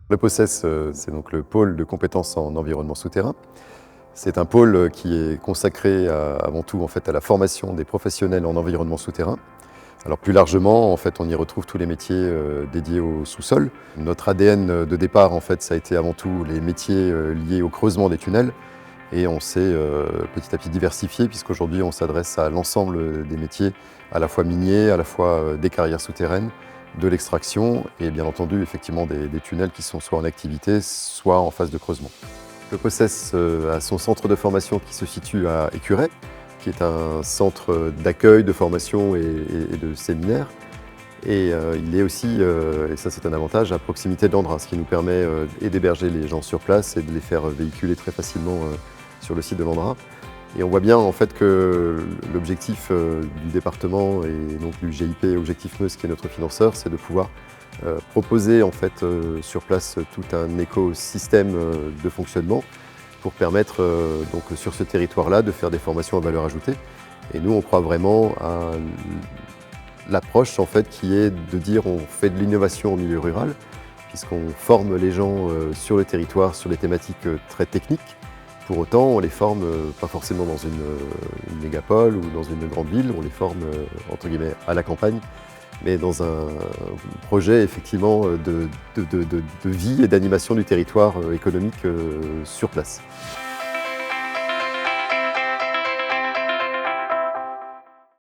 Le POCES, c'est donc le pôle de compétences en environnement souterrain. C'est un pôle qui est consacré avant tout en fait, à la formation des professionnels en environnement souterrain. Alors plus largement, en fait, on y retrouve tous les métiers dédiés au sous-sol. Notre ADN de départ, en fait, ça a été avant tout les métiers liés au creusement des tunnels. Et on s'est petit à petit diversifié puisqu'aujourd'hui on s'adresse à l'ensemble des métiers, à la fois miniers, à la fois des carrières souterraines, de l'extraction et bien entendu effectivement des tunnels qui sont soit en activité, soit en phase de creusement. Le POCES a son centre de formation qui se situe à Écurey, qui est un centre d'accueil, de formation et de séminaire. Et il est aussi, et ça c'est un avantage, à proximité de l'Andra, ce qui nous permet et d'héberger les gens sur place et de les faire véhiculer très facilement sur le site de l'Andra. Et on voit bien en fait que l'objectif du département et donc du GIP Objectif Meuse, qui est notre financeur, c'est de pouvoir proposer en fait sur place tout un écosystème de fonctionnement pour permettre donc sur ce territoire-là de faire des formations à valeur ajoutée. Et nous on croit vraiment à l'approche en fait qui est de dire on fait de l'innovation au milieu rural, puisqu'on forme les gens sur le territoire sur des thématiques très techniques. Pour autant, on les forme pas forcément dans une mégapole ou dans une grande ville, on les forme entre guillemets à la campagne, mais dans un projet effectivement de vie et d'animation du territoire économique sur place.